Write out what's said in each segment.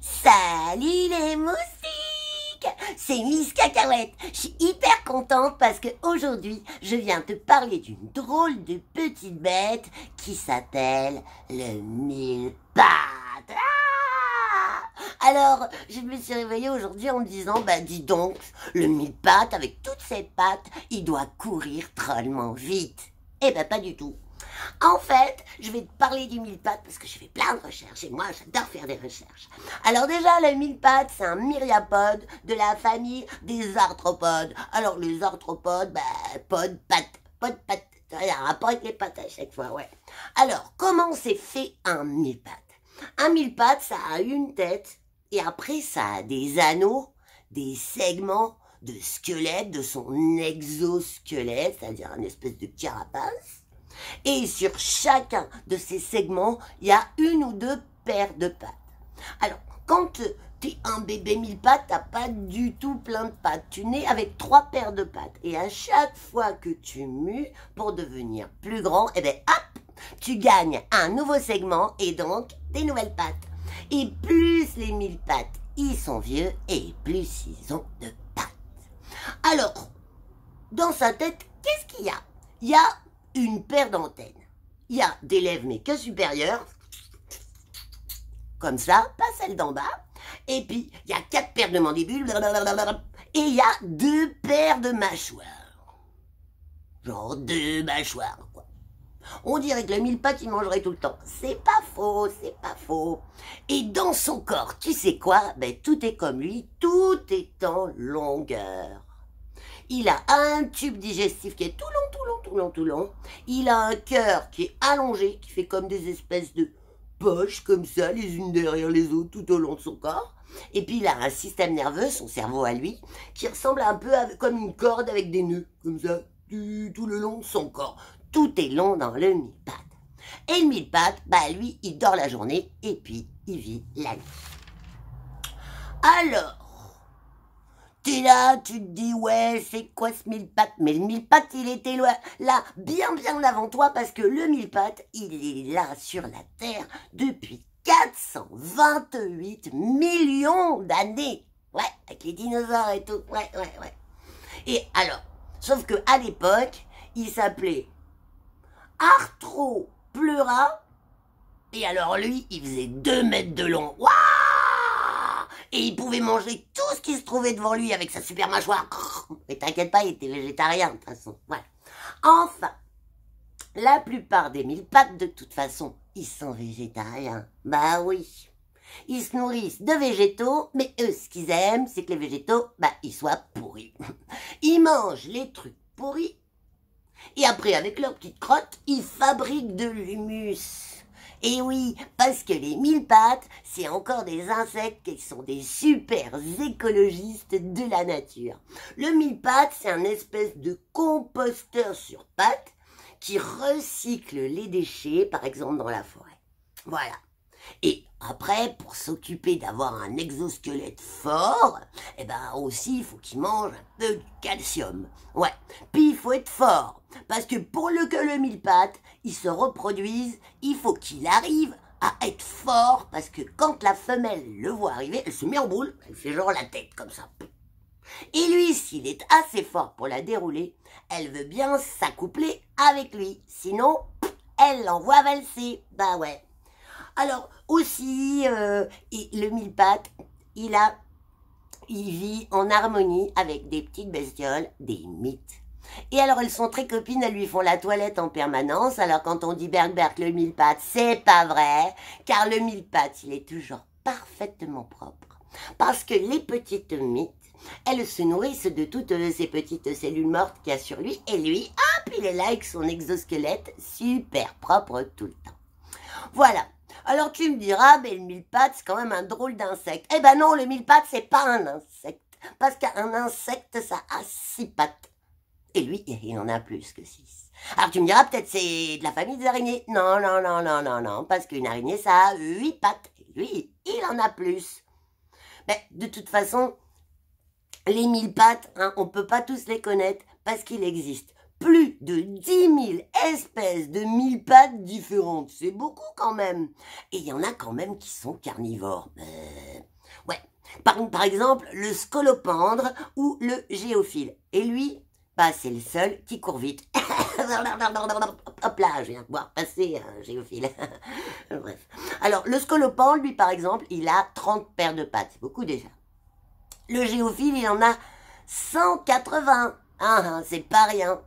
Salut les moustiques! C'est Miss Cacahuète. Je suis hyper contente parce que aujourd'hui, je viens te parler d'une drôle de petite bête qui s'appelle le mille-pattes. Alors, je me suis réveillée aujourd'hui en me disant, dis donc, le mille-pattes, avec toutes ses pattes, il doit courir drôlement vite. Eh pas du tout. En fait, je vais te parler du mille-pattes parce que je fais plein de recherches et moi j'adore faire des recherches. Alors déjà, le mille-pattes, c'est un myriapode de la famille des arthropodes. Alors les arthropodes, pod, pattes, il y a un rapport avec les pattes à chaque fois, ouais. Alors, comment c'est fait un mille-pattes? Un mille-pattes, ça a une tête et après ça a des anneaux, des segments de squelette, de son exosquelette, c'est-à-dire une espèce de carapace. Et sur chacun de ces segments, il y a une ou deux paires de pattes. Alors, quand tu es un bébé mille-pattes, tu n'as pas du tout plein de pattes. Tu nais avec 3 paires de pattes. Et à chaque fois que tu mues pour devenir plus grand, hop, tu gagnes un nouveau segment et donc des nouvelles pattes. Et plus les mille-pattes, ils sont vieux et plus ils ont de pattes. Alors, dans sa tête, qu'est-ce qu'il y a? Il y a une paire d'antennes. Il y a des lèvres mais que supérieures, comme ça, pas celle d'en bas. Et puis, il y a 4 paires de mandibules, et il y a 2 paires de mâchoires. Genre 2 mâchoires, quoi. On dirait que le mille-pattes, il mangerait tout le temps. C'est pas faux, c'est pas faux. Et dans son corps, tu sais quoi? Tout est comme lui, tout est en longueur. Il a un tube digestif qui est tout long. Il a un cœur qui est allongé, qui fait comme des espèces de poches, comme ça, les unes derrière les autres, tout au long de son corps. Et puis il a un système nerveux, son cerveau à lui, qui ressemble un peu comme une corde avec des nœuds, comme ça, tout le long de son corps. Tout est long dans le mille-pattes. Et le mille-pattes, lui, il dort la journée et puis il vit la nuit. Alors, t'es là, tu te dis, ouais, c'est quoi ce mille-pattes? Mais le mille-pattes, il était là, bien avant toi, parce que le mille-pattes, il est là sur la Terre depuis 428 millions d'années. Ouais, avec les dinosaures et tout, ouais. Et alors, sauf que à l'époque, il s'appelait Arthropleura, et alors lui, il faisait 2 mètres de long. Waouh! Et il pouvait manger tout ce qui se trouvait devant lui avec sa super mâchoire. Mais t'inquiète pas, il était végétarien de toute façon. Voilà. Enfin, la plupart des mille-pattes, de toute façon, ils sont végétariens. Bah oui. Ils se nourrissent de végétaux, mais eux, ce qu'ils aiment, c'est que les végétaux, ils soient pourris. Ils mangent les trucs pourris. Et après, avec leur petite crotte, ils fabriquent de l'humus. Et oui, parce que les mille-pattes, c'est encore des insectes qui sont des super écologistes de la nature. Le mille-pattes, c'est un espèce de composteur sur pattes qui recycle les déchets, par exemple dans la forêt. Voilà. Et après, pour s'occuper d'avoir un exosquelette fort, aussi, il faut qu'il mange un peu de calcium. Ouais. Puis, il faut être fort. Parce que pour que le mille-pattes, il se reproduise, il faut qu'il arrive à être fort. Parce que quand la femelle le voit arriver, elle se met en boule. Elle fait genre la tête, comme ça. Et lui, s'il est assez fort pour la dérouler, elle veut bien s'accoupler avec lui. Sinon, elle l'envoie valser. Bah ouais. Alors aussi, le mille-pattes, il vit en harmonie avec des petites bestioles, des mythes. Et alors elles sont très copines, elles lui font la toilette en permanence. Alors quand on dit berk le mille-pattes, c'est pas vrai, car le mille-pattes, il est toujours parfaitement propre. Parce que les petites mythes, elles se nourrissent de toutes ces petites cellules mortes qu'il y a sur lui. Et lui, hop, il est là avec son exosquelette super propre tout le temps. Voilà. Alors tu me diras, le mille-pattes, c'est quand même un drôle d'insecte. Eh ben non, le mille-pattes, c'est pas un insecte. Parce qu'un insecte, ça a 6 pattes. Et lui, il en a plus que 6. Alors tu me diras, peut-être c'est de la famille des araignées. Non, parce qu'une araignée, ça a 8 pattes. Et lui, il en a plus. Mais de toute façon, les mille-pattes, on peut pas tous les connaître parce qu'il existe plus de 10 000 espèces de mille-pattes différentes. C'est beaucoup quand même. Et il y en a quand même qui sont carnivores. Ouais. Par exemple, le scolopendre ou le géophile. Et lui, bah, c'est le seul qui court vite. Hop là, je viens de voir passer un géophile. Bref. Alors, le scolopendre, lui, par exemple, il a 30 paires de pattes. C'est beaucoup déjà. Le géophile, il en a 180. C'est pas rien.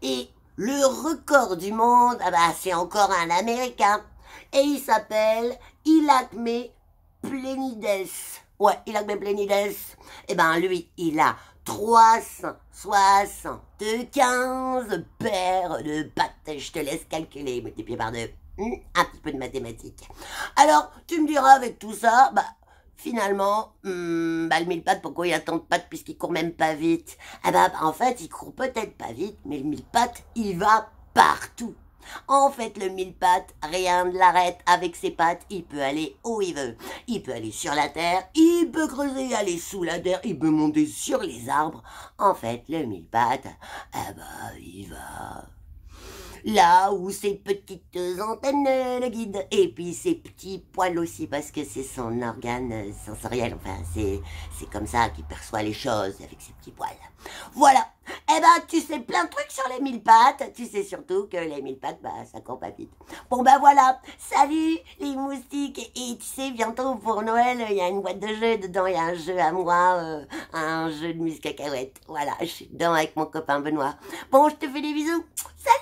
Et le record du monde, ah bah, c'est encore un Américain. Et il s'appelle Ilakme Plenides. Ouais, Ilakme Plenides. Eh ben, lui, il a 375 paires de pattes. Je te laisse calculer, multiplier par deux. Un petit peu de mathématiques. Alors, tu me diras avec tout ça, bah, finalement, le mille-pattes, pourquoi il a tant de pattes puisqu'il court même pas vite? Ah bah, en fait, il court peut-être pas vite, mais le mille-pattes, il va partout. En fait, le mille-pattes, rien ne l'arrête. Avec ses pattes, il peut aller où il veut. Il peut aller sur la terre, il peut creuser, aller sous la terre, il peut monter sur les arbres. En fait, le mille-pattes, ah bah, il va là où ses petites antennes le guident, et puis ses petits poils aussi, parce que c'est son organe sensoriel, enfin, c'est comme ça qu'il perçoit les choses, avec ses petits poils. Voilà. Eh ben, tu sais plein de trucs sur les mille pattes, tu sais surtout que les mille pattes, bah, ça court pas vite. Bon, bah voilà, salut les moustiques, et tu sais, bientôt pour Noël, il y a une boîte de jeux, dedans il y a un jeu à moi, un jeu de musique cacahuète, voilà, je suis dedans avec mon copain Benoît. Bon, je te fais des bisous, salut.